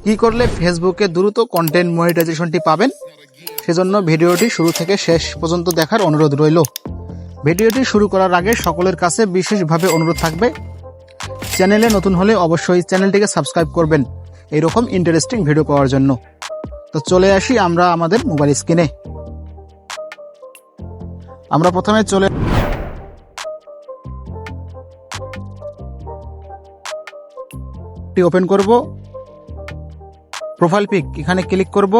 কি করলে ফেসবুকে দ্রুত কন্টেন্ট মনিটাইজেশনটি পাবেন, সেজন্য ভিডিওটি শুরু থেকে শেষ পর্যন্ত দেখার অনুরোধ রইল। ভিডিওটি শুরু করার আগে সকলের কাছে বিশেষভাবে অনুরোধ থাকবে, চ্যানেলে নতুন হলে অবশ্যই চ্যানেলটিকে সাবস্ক্রাইব করবেন এইরকম ইন্টারেস্টিং ভিডিও পাওয়ার জন্য। তো চলে আসি আমরা আমাদের মোবাইল স্ক্রিনে। আমরা প্রথমে ওপেন করব, প্রোফাইল পিক এখানে ক্লিক করব।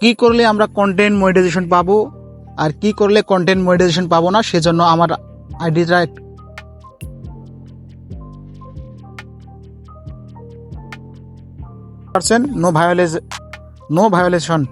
কি করলে আমরা কন্টেন্ট মনিটাইজেশন পাবো আর কি করলে কন্টেন্ট মনিটাইজেশন পাবো না, সেজন্য আমার আইডিটা নো ভায়োলেশন।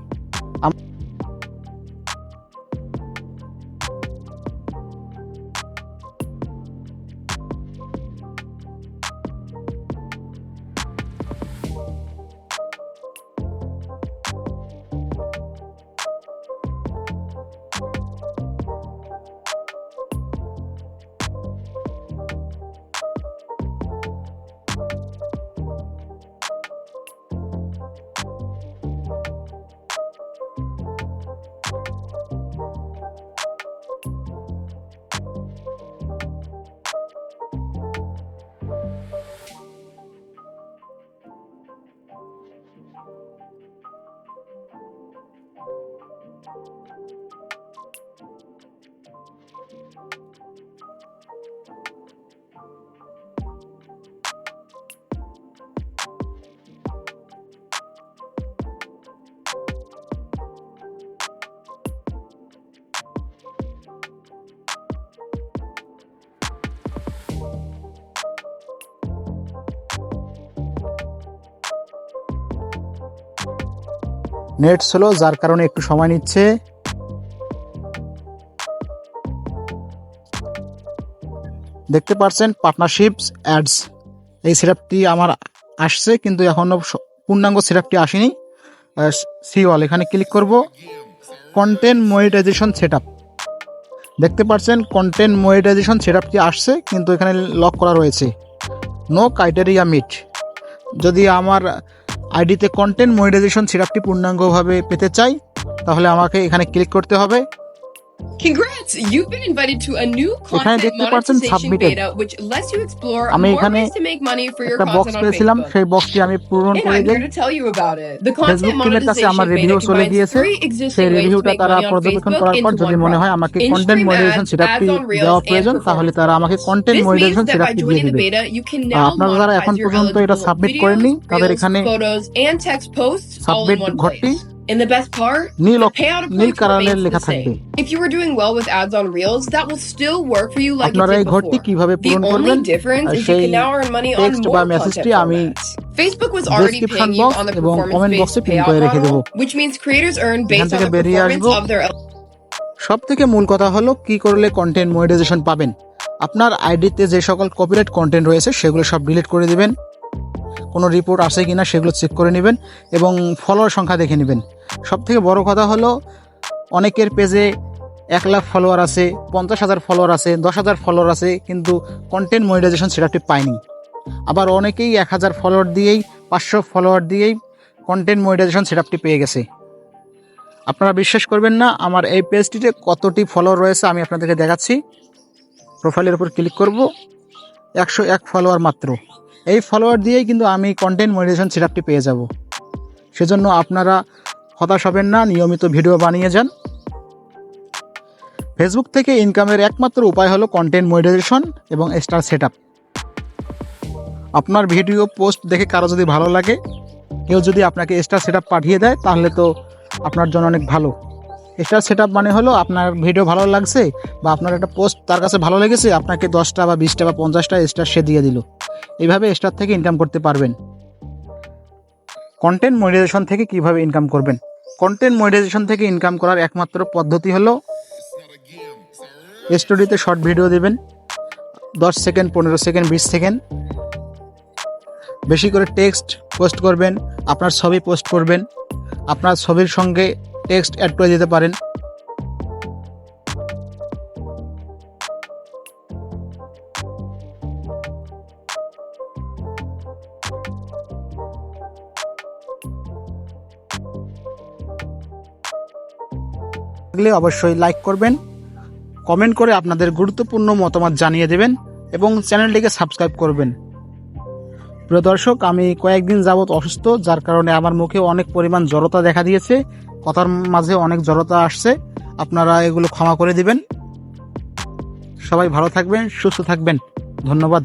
নেট স্লো, যার কারণে একটু সময় নিচ্ছে। দেখতে পাচ্ছেন পার্টনারশিপস অ্যাডস, এই সেটআপটি আমার আসছে, কিন্তু এখনো পূর্ণাঙ্গ সেটআপটি আসেনি। সিওয়াল এখানে ক্লিক করব, কন্টেন্ট মনিটাইজেশন সেটআপ। দেখতে পাচ্ছেন কন্টেন্ট মনিটাইজেশন সেটআপটি আসছে, কিন্তু এখানে লক করা রয়েছে, নো ক্রাইটেরিয়া মিট। যদি আমার আইডিতে কন্টেন্ট মনিটাইজেশন সেটআপটি পূর্ণাঙ্গভাবে পেতে চাই, তাহলে আমাকে এখানে ক্লিক করতে হবে। Congrats! You've been invited to a new এখানে content দেখতে পাচ্ছেন monetization submitted. beta, which lets you explore আমি more এখানে ways to make money for your একটা বক্স content on পেয়েছিলাম, Facebook. সেই বক্সটি আমি পূরণ And করে I'm দিই। here to tell you about it. The Facebook content টিমের কাছে আমার monetization রিভিউ beta চলে combines গিয়েছে। 3 সেই existing ways to রিভিউটা make তারা money on পর্যবেক্ষণ Facebook করার পর into যদি one মনে হয় product. আমাকে কন্টেন্ট In-stream মনিটাইজেশন ads, সেটআপটি ads on Reels, দেওয়া and প্রয়োজন, তাহলে performance তারা আমাকে bonus. Content This means monetisation that by সেটআপটি দিয়ে joining the দেবে। beta, you can now আপনারা যারা monetize এখন your পর্যন্ত এটা eligible সাবমিট videos, করেননি, তাদের reels, এখানে photos, and text posts all in submit one ঘরটি place. And the best part, নীল the payout নীল approach কালারের remains লেখা the থাকবে। same. If you were doing well with ads on Reels, that will still work for you like it আপনারা এই did ঘরটি before. কিভাবে The পূরণ only করবেন, difference is you সেই can now earn money on text বা more মেসেজটি content আমি formats. Facebook was already description paying you box on the এবং কমেন্ট বক্সে performance-based পিন payout করে রেখে দেব। model, which means creators earn এখান based on থেকে the বেরিয়ে performance আসবো। of their সব থেকে মূল কথা হলো কি করলে কন্টেন্ট মনিটাইজেশন পাবেন। আপনার আইডিতে যে সকল কপিরাইট কন্টেন্ট রয়েছে সেগুলো সব ডিলিট করে দিবেন, কোনো রিপোর্ট আসে কিনা সেগুলো চেক করে নেবেন এবং ফলোয়ার সংখ্যা দেখে নেবেন। সব থেকে বড় কথা হলো অনেকের পেজে 1 লাখ ফলোয়ার আছে, 50,000 ফলোয়ার আছে, 10,000 ফলোয়ার আছে, কিন্তু কন্টেন্ট মনিটাইজেশন সেটআপটি পায়নি। আবার অনেকেই 1000 ফলোয়ার দিয়েই 500 ফলোয়ার দিয়েই কন্টেন্ট মনিটাইজেশন সেটআপটি পেয়ে গেছে। আপনারা বিশ্বাস করবেন না, আমার এই পেজটিতে কতটি ফলোয়ার রয়েছে আমি আপনাদেরকে দেখাচ্ছি। প্রোফাইলের উপর ক্লিক করব, 101 ফলোয়ার মাত্র। এই ফলোয়ার দিয়েই কিন্তু আমি কন্টেন্ট মনিটাইজেশন সেটআপটি পেয়ে যাব। সেজন্য আপনারা হতাশ হবেন না, নিয়মিত ভিডিও বানিয়ে যান। ফেসবুক থেকে ইনকামের একমাত্র উপায় হলো কন্টেন্ট মনিটাইজেশন এবং স্টার সেটআপ। আপনার ভিডিও পোস্ট দেখে কারো যদি ভালো লাগে, কেউ যদি আপনাকে স্টার সেটআপ পাঠিয়ে দেয়, তাহলে তো আপনার জন্য অনেক ভালো। স্টার সেটআপ মানে হলো আপনার ভিডিও ভালো লাগছে বা আপনার একটা পোস্ট তার কাছে ভালো লেগেছে, আপনাকে 10টা বা 20টা বা 50টা স্টার সে দিয়ে দিল। এইভাবে স্টার থেকে ইনকাম করতে পারবেন। কন্টেন্ট মনিটাইজেশন থেকে কিভাবে ইনকাম করবেন? কন্টেন্ট মনিটাইজেশন থেকে ইনকাম করার একমাত্র পদ্ধতি হলো স্টোরিতে শর্ট ভিডিও দেবেন, 10 সেকেন্ড, 15 সেকেন্ড, 20 সেকেন্ড। বেশি করে টেক্সট পোস্ট করবেন, আপনার ছবি পোস্ট করবেন, আপনার ছবির সঙ্গে টেক্সট অ্যাড করে দিতে পারেন। লাগলে অবশ্যই লাইক করবেন, কমেন্ট করে আপনাদের গুরুত্বপূর্ণ মতামত জানিয়ে দেবেন এবং চ্যানেলটিকে সাবস্ক্রাইব করবেন। প্রিয় দর্শক, আমি কয়েকদিন যাবত অসুস্থ, যার কারণে আমার মুখে অনেক পরিমাণ জড়তা দেখা দিয়েছে, কথার মাঝে অনেক জড়তা আসছে, আপনারা এগুলো ক্ষমা করে দিবেন। সবাই ভালো থাকবেন, সুস্থ থাকবেন, ধন্যবাদ।